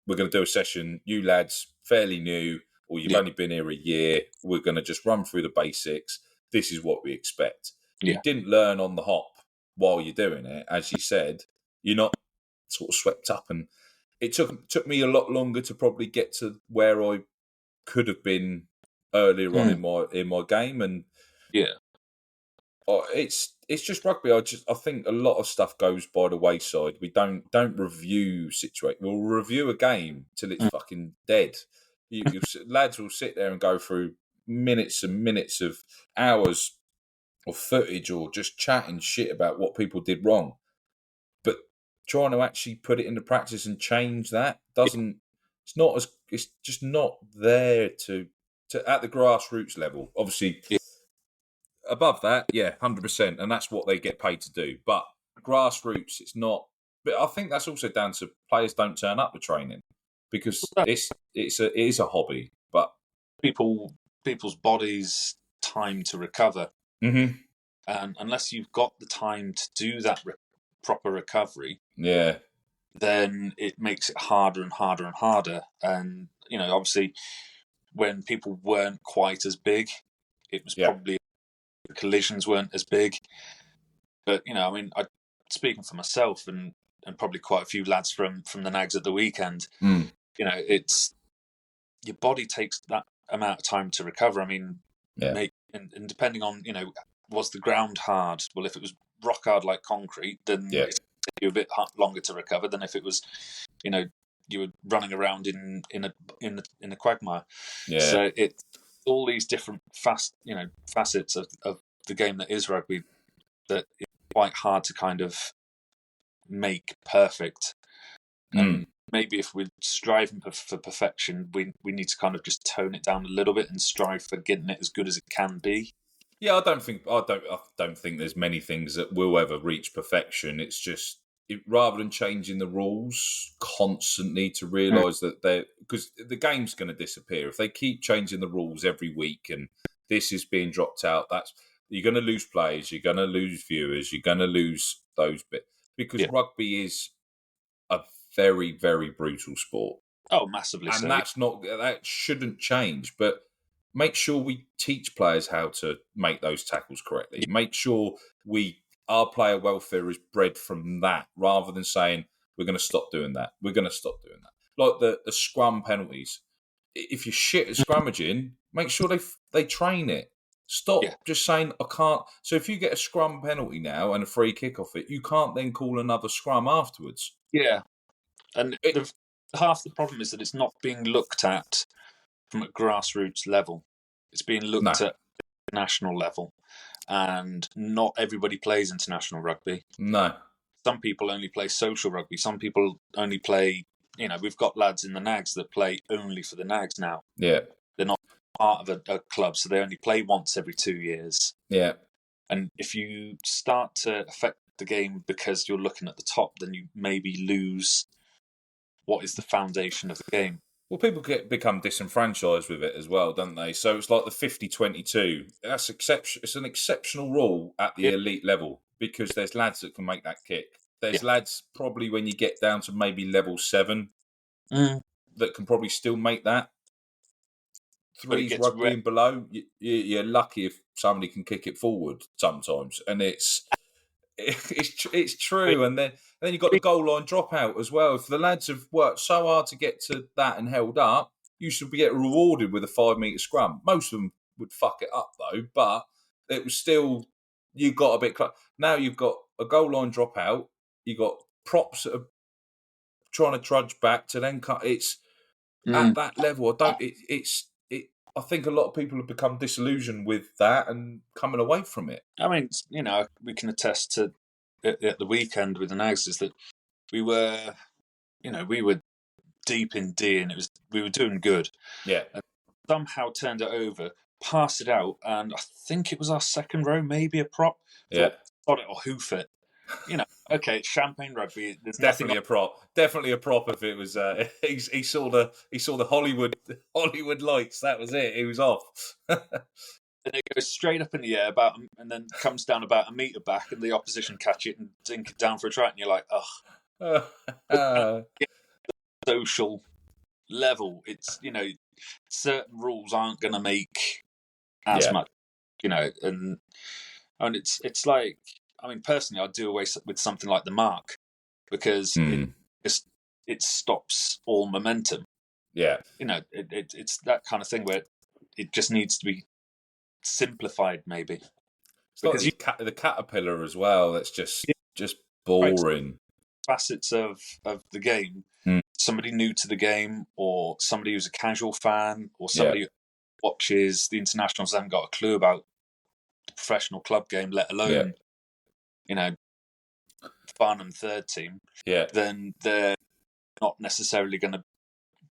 We're going to do a session. You lads, fairly new, or you've yeah, only been here a year. We're going to just run through the basics. This is what we expect. You yeah, didn't learn on the hop while you're doing it, as you said. You're not sort of swept up, and it took me a lot longer to probably get to where I could have been earlier on in my game. And yeah, it's just rugby. I think a lot of stuff goes by the wayside. We don't review situation. We'll review a game till it's fucking dead. Lads will sit there and go through minutes and minutes of hours of footage or just chatting shit about what people did wrong. But trying to actually put it into practice and change that doesn't. It's not as. It's just not there to at the grassroots level. Obviously, yeah, above that, yeah, 100%, and that's what they get paid to do. But grassroots, it's not. but I think that's also down to players don't turn up to training because it is a hobby. But people's bodies time to recover, mm-hmm. and unless you've got the time to do that proper recovery, yeah, then it makes it harder and harder and harder. And obviously, when people weren't quite as big, it was probably the collisions weren't as big. But I mean, speaking for myself and probably quite a few lads from the Nags at the weekend, it's your body takes that amount of time to recover. I mean, and depending on was the ground hard? Well, if it was rock hard like concrete, then it's take you a bit longer to recover than if it was, you were running around in a quagmire. Yeah. So it's all these different facets of the game that is rugby that it's quite hard to kind of make perfect. And maybe if we're striving for perfection, we need to kind of just tone it down a little bit and strive for getting it as good as it can be. Yeah, I don't think there's many things that will ever reach perfection. It's just rather than changing the rules constantly to realise that because the game's going to disappear if they keep changing the rules every week and this is being dropped out. You're going to lose players, you're going to lose viewers, you're going to lose those bits because rugby is a very, very brutal sport. Oh, massively and so. That shouldn't change, but make sure we teach players how to make those tackles correctly. Make sure our player welfare is bred from that, rather than saying we're going to stop doing that. We're going to stop doing that. Like the scrum penalties. If you're shit at scrummaging, make sure they train it. Stop just saying I can't. So if you get a scrum penalty now and a free kick off it, you can't then call another scrum afterwards. Yeah, and half the problem is that it's not being looked at from a grassroots level. It's being looked at national level, and not everybody plays international rugby. No. Some people only play social rugby. Some people only play, we've got lads in the Nags that play only for the Nags now. Yeah. They're not part of a club, so they only play once every 2 years. Yeah. And if you start to affect the game because you're looking at the top, then you maybe lose what is the foundation of the game. Well, people become disenfranchised with it as well, don't they? So it's like the 50-22. That's it's an exceptional rule at the elite level because there's lads that can make that kick. There's lads probably when you get down to maybe level 7 that can probably still make that. 3s rugby and below, you're lucky if somebody can kick it forward sometimes, and it's true. And then you've got the goal line dropout as well. If the lads have worked so hard to get to that and held up, you should be getting rewarded with a 5-metre scrum. Most of them would fuck it up though, but it was still, you got a bit close. Now you've got a goal line dropout, you got props that are trying to trudge back to then cut. It's at that level. I think a lot of people have become disillusioned with that and coming away from it. I mean, we can attest to at the weekend with the Nags is that we were deep in D and we were doing good. Yeah. And somehow turned it over, passed it out, and I think it was our second row, maybe a prop. Got it or hoof it. Okay, it's champagne rugby. There's definitely a prop. Definitely a prop. If it was, he saw the Hollywood lights. That was it. He was off. And it goes straight up in the air and then comes down about a metre back, and the opposition catch it and dink it down for a try, and you're like, social level. It's certain rules aren't going to make as much, and it's like. I mean, personally, I'd do away with something like the mark because it stops all momentum. Yeah, it's that kind of thing where it just needs to be simplified, maybe. It's because like the caterpillar as well. That's just boring. Facets of the game. Somebody new to the game, or somebody who's a casual fan, or somebody who watches the internationals, haven't got a clue about the professional club game, let alone. Farnham third team, then they're not necessarily going to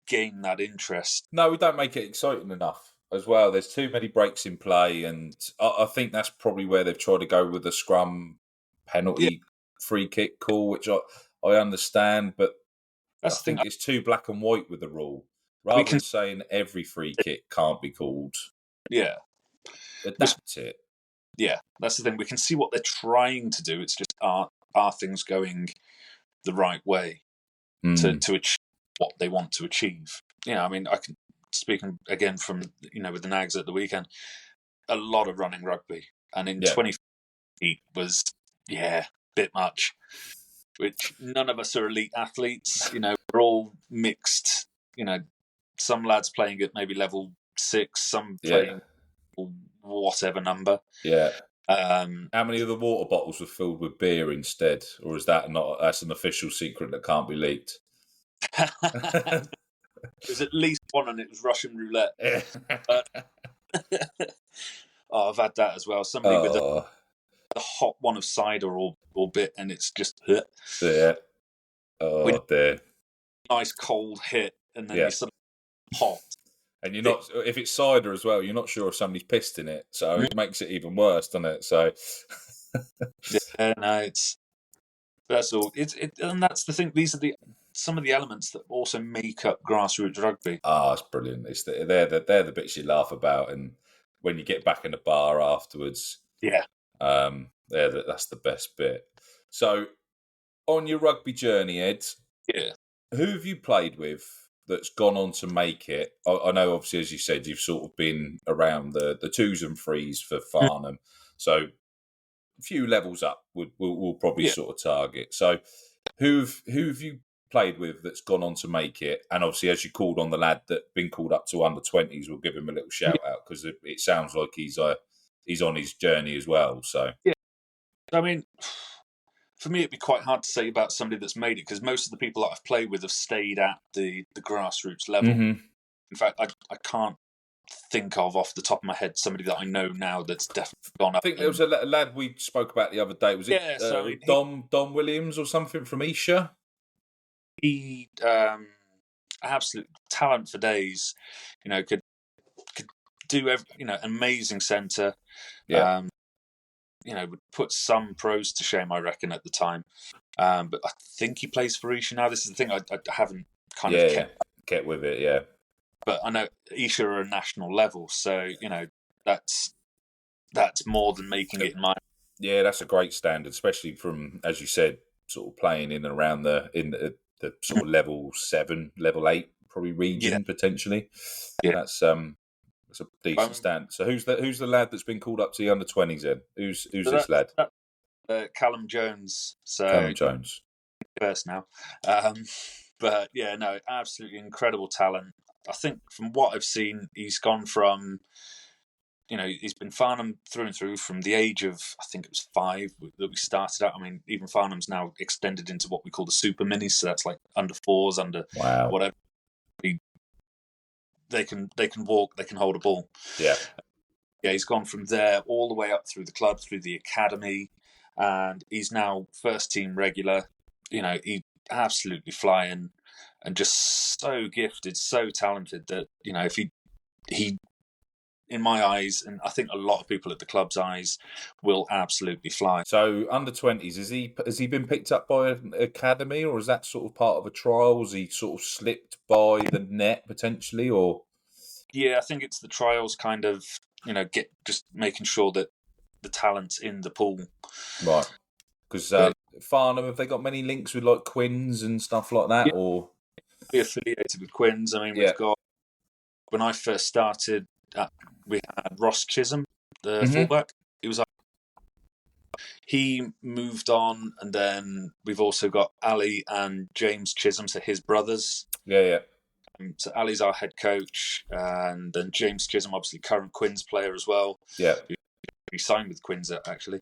gain that interest. No, we don't make it exciting enough as well. There's too many breaks in play, and I think that's probably where they've tried to go with the scrum penalty free kick call, which I understand, but That's I the thing. think it's too black and white with the rule. Rather than saying every free kick can't be called, Yeah, adapt it. Yeah, that's the thing. We can see what they're trying to do. It's just are things going the right way to achieve what they want to achieve? I mean, I can speak again from with the Nags at the weekend. A lot of running rugby, and in 20 feet was a bit much. Which none of us are elite athletes. We're all mixed. Some lads playing at maybe level 6, some playing whatever number. Yeah. How many of the water bottles were filled with beer instead, or is that not? That's an official secret that can't be leaked. There's at least one, and it was Russian roulette. But, I've had that as well. Somebody with the hot one of cider or bit, and it's just yeah. Oh dear. Nice cold hit, and then you're suddenly hot. And you're not, if it's cider as well, you're not sure if somebody's pissed in it, so it makes it even worse, doesn't it? So, that's all. And that's the thing. These are some of the elements that also make up grassroots rugby. It's brilliant. They're the bits you laugh about, and when you get back in the bar afterwards, that's the best bit. So, on your rugby journey, Ed, who have you played with that's gone on to make it? I know, obviously, as you said, you've sort of been around the 2s and 3s for Farnham, so a few levels up we'll probably sort of target. So, who've you played with that's gone on to make it? And obviously, as you called on the lad that been called up to under 20s, we'll give him a little shout out because it sounds like he's on his journey as well. So, I mean, for me, it'd be quite hard to say about somebody that's made it because most of the people that I've played with have stayed at the grassroots level. In fact, I can't think of off the top of my head somebody that I know now that's definitely gone up. I think there was a lad we spoke about the other day. Was it Dom Williams or something from Isha? He absolute talent for days. Could do amazing centre. Would put some pros to shame, I reckon, at the time. But I think he plays for Isha now. This is the thing, I haven't kind of kept with it, yeah. But I know Isha are a national level, so that's more than making it in my. Yeah, that's a great standard, especially from, as you said, sort of playing in and around the sort of level 7, level 8 probably region potentially. Yeah. That's a decent standard. So who's the lad that's been called up to the under 20s then? Who's this lad? Callum Jones. So Callum Jones. First now. But yeah, no, absolutely incredible talent. I think from what I've seen, he's gone from, he's been Farnham through and through from the age of, I think it was 5 that we started out. I mean, even Farnham's now extended into what we call the super minis. So that's like under 4s, under whatever. They can walk, they can hold a ball. Yeah. Yeah, he's gone from there all the way up through the club, through the academy, and he's now first team regular. He's absolutely flying and just so gifted, so talented that, if he in my eyes, and I think a lot of people at the club's eyes, will absolutely fly. So under 20s, has he been picked up by an academy, or is that sort of part of a trial? Has he sort of slipped by the net potentially, or? Yeah, I think it's the trials kind of, just making sure that the talent's in the pool. Right. Because Farnham, have they got many links with like Quins and stuff like that, or? We're affiliated with Quins. I mean, we've got, when I first started, we had Ross Chisholm, the fullback. He moved on, and then we've also got Ali and James Chisholm, so his brothers. Yeah. So Ali's our head coach, and then James Chisholm, obviously current Quins player as well. Yeah. He signed with Quins actually.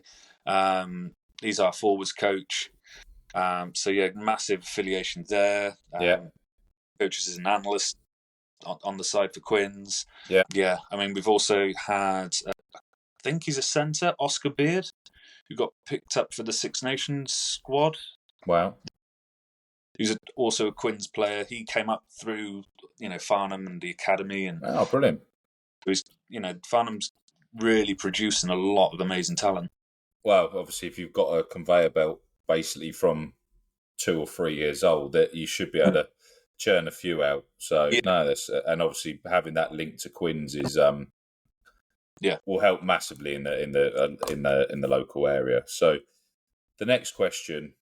He's our forwards coach. So yeah, massive affiliation there. Coaches as an analyst on the side for Quins. Yeah. I mean, we've also had, I think he's a centre, Oscar Beard, who got picked up for the Six Nations squad. Wow. He's also a Quins player. He came up through, Farnham and the academy, and brilliant. He's, Farnham's really producing a lot of amazing talent. Well, obviously, if you've got a conveyor belt basically from 2 or 3 years old, that you should be able to churn a few out. So no, that's, and obviously having that link to Quins is will help massively in the local area. So the next question: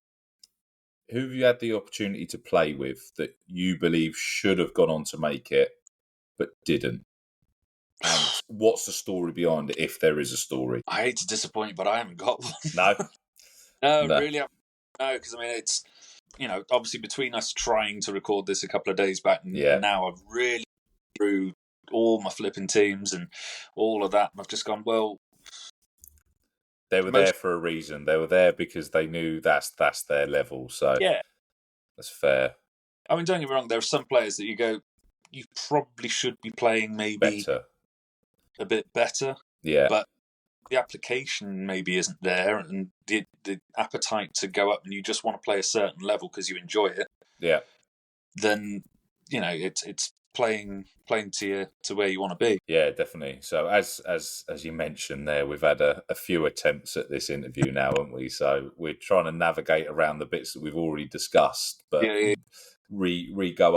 who have you had the opportunity to play with that you believe should have gone on to make it but didn't? And what's the story behind it, if there is a story? I hate to disappoint you, but I haven't got one. No? No, No. really, no, because I mean, it's, obviously between us trying to record this a couple of days back and now, I've really through all my flipping teams and all of that, and I've just gone, well, they were there for a reason. They were there because they knew that's their level. So yeah, that's fair. I mean, don't get me wrong, there are some players that you go, you probably should be playing maybe a bit better. Yeah. But the application maybe isn't there, and the appetite to go up and you just want to play a certain level because you enjoy it. Yeah. Then, it's playing to where you want to be. Yeah, definitely. So as you mentioned there, we've had a few attempts at this interview now, haven't we? So we're trying to navigate around the bits that we've already discussed, but go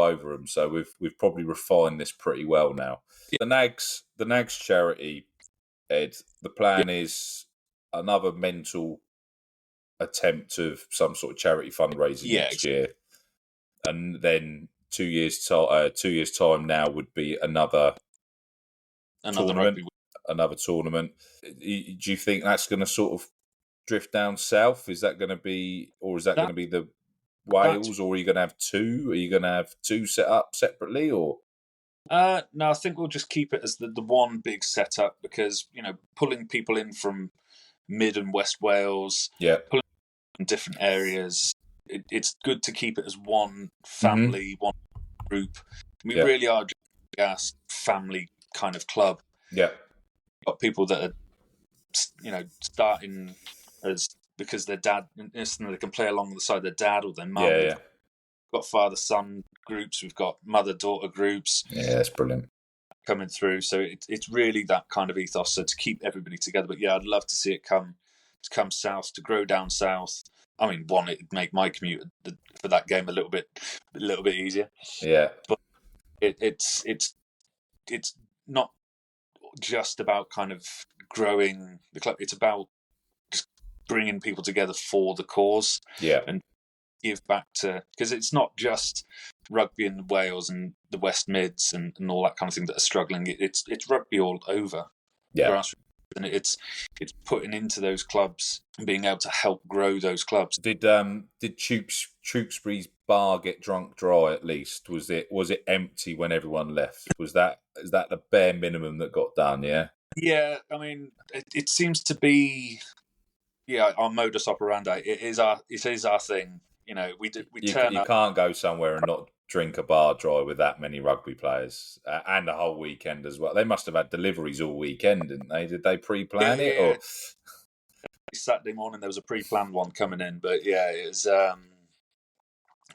over them. So we've probably refined this pretty well now. The Nags Charity, Ed, the plan is another mental attempt of some sort of charity fundraising next year, and then 2 years time now would be another tournament. Another tournament. Do you think that's going to sort of drift down south? Is that going to be, or is that going to be the Wales, or are you going to have two? Are you going to have two set up separately, or? No, I think we'll just keep it as the one big setup, because pulling people in from Mid and West Wales, pulling from different areas, it's good to keep it as one family, one group. We really are just a family kind of club. Yeah, got people that are starting as because their dad, they can play along the side of their dad or their mum. Yeah. We've got father-son groups, we've got mother-daughter groups. Yeah, that's brilliant. Coming through, so it's really that kind of ethos. So to keep everybody together, but yeah, I'd love to see it come south, to grow down south. I mean, it'd make my commute for that game a little bit easier. Yeah, but it's not just about kind of growing the club. It's about just bringing people together for the cause. Yeah, and give back to, because it's not just rugby in Wales and the West Mids and all that kind of thing that are struggling. It's rugby all over. Yeah, grassroots, and it's putting into those clubs and being able to help grow those clubs. Did Tewkesbury's bar get drunk dry at least? Was it empty when everyone left? Is that the bare minimum that got done? Yeah. Yeah, I mean, it seems to be our modus operandi. It is our thing. We turn up. You can't go somewhere and not drink a bar dry with that many rugby players and a whole weekend as well. They must have had deliveries all weekend, didn't they? Did they pre-plan it? Or Saturday morning there was a pre-planned one coming in, but it was. I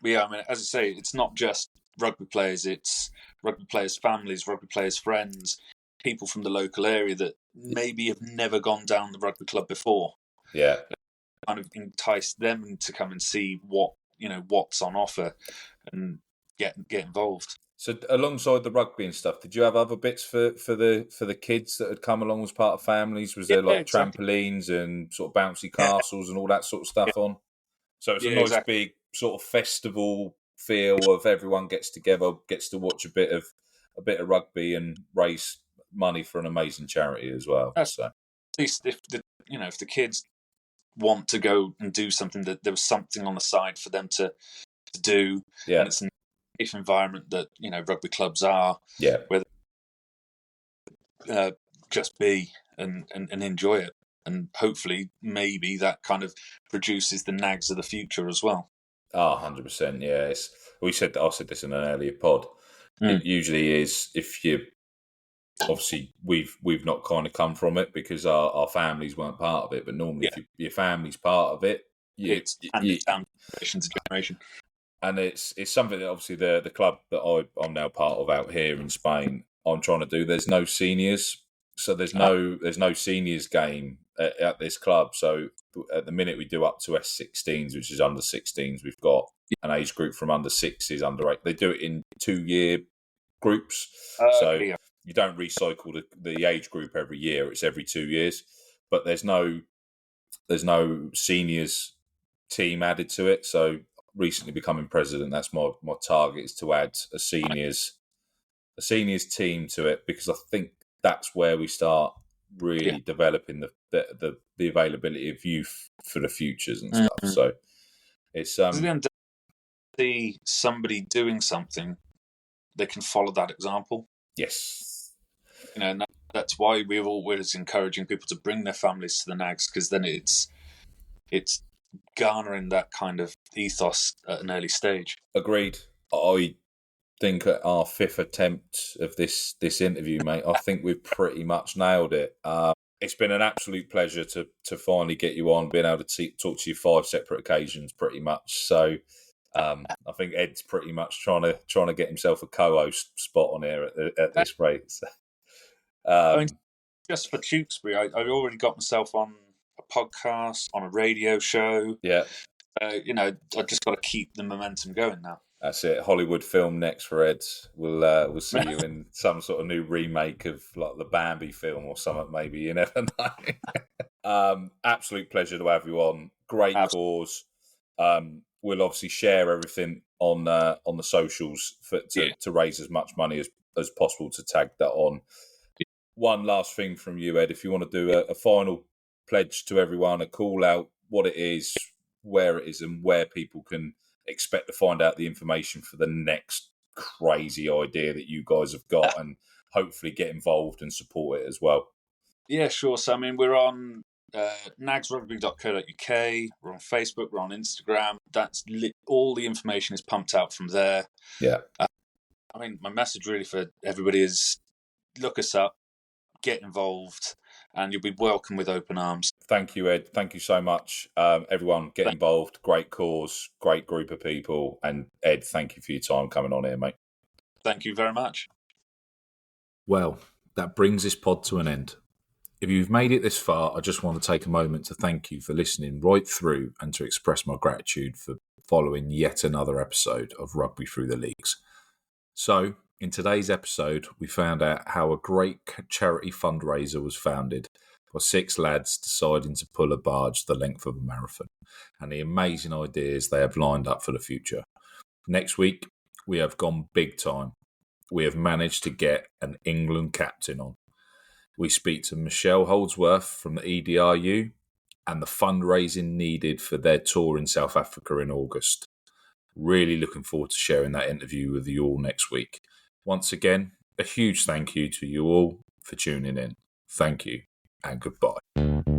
mean, as I say, it's not just rugby players; it's rugby players' families, rugby players' friends, people from the local area that maybe have never gone down the rugby club before. Yeah. Kind of entice them to come and see what's on offer and get involved. So alongside the rugby and stuff, did you have other bits for the kids that had come along as part of families? Was there trampolines and sort of bouncy castles and all that sort of stuff on? So it's a nice big sort of festival feel of everyone gets together, gets to watch a bit of rugby and raise money for an amazing charity as well. So at least if the kids want to go and do something, that there was something on the side for them to do. Yeah. And it's an safe environment that rugby clubs are. Yeah. Where just be and enjoy it, and hopefully maybe that kind of produces the Nags of the future as well. 100%. Yeah. I said this in an earlier pod. It usually is, if you. Obviously, we've not kind of come from it because our families weren't part of it. But normally, if your family's part of it, it's handed down generation to generation. And it's something that obviously the club that I'm now part of out here in Spain, I'm trying to do. There's no seniors, so there's no seniors game at this club. So at the minute we do up to S16s, which is under 16s. We've got an age group from under 6s, under 8. They do it in 2-year groups. So Yeah. you don't recycle the age group every year. It's every 2 years. But there's no seniors team added to it. So recently becoming president, that's my target, is to add a seniors team to it, because I think that's where we start really developing the availability of youth for the futures and stuff. So it's see somebody doing something, they can follow that example. Yes. And that's why we're always encouraging people to bring their families to the Nags, because then it's garnering that kind of ethos at an early stage. Agreed. I think at our 5th attempt of this interview, mate, I think we've pretty much nailed it. It's been an absolute pleasure to finally get you on, being able to talk to you 5 separate occasions, pretty much. So I think Ed's pretty much trying to get himself a co-host spot on here at this rate. So, I mean, just for Tewkesbury, I've already got myself on a podcast, on a radio show. Yeah. I've just got to keep the momentum going now. That's it. Hollywood film next for Ed. We'll see you in some sort of new remake of like the Bambi film or something. Maybe, you never know. Absolute pleasure to have you on. Great cause. We'll obviously share everything on the socials to raise as much money as possible to tag that on. One last thing from you, Ed, if you want to do a final pledge to everyone, a call out, what it is, where it is, and where people can expect to find out the information for the next crazy idea that you guys have got, and hopefully get involved and support it as well. Yeah, sure. So, I mean, we're on nagsrugby.co.uk. We're on Facebook. We're on Instagram. That's all the information is pumped out from there. Yeah. I mean, my message really for everybody is look us up, get involved, and you'll be welcome with open arms. Thank you, Ed. Thank you so much. Everyone, get involved. Great cause, great group of people. And Ed, thank you for your time coming on here, mate. Thank you very much. Well, that brings this pod to an end. If you've made it this far, I just want to take a moment to thank you for listening right through and to express my gratitude for following yet another episode of Rugby Through the Leagues. So, in today's episode, we found out how a great charity fundraiser was founded by 6 lads deciding to pull a barge the length of a marathon, and the amazing ideas they have lined up for the future. Next week, we have gone big time. We have managed to get an England captain on. We speak to Michelle Holdsworth from the EDRU and the fundraising needed for their tour in South Africa in August. Really looking forward to sharing that interview with you all next week. Once again, a huge thank you to you all for tuning in. Thank you and goodbye.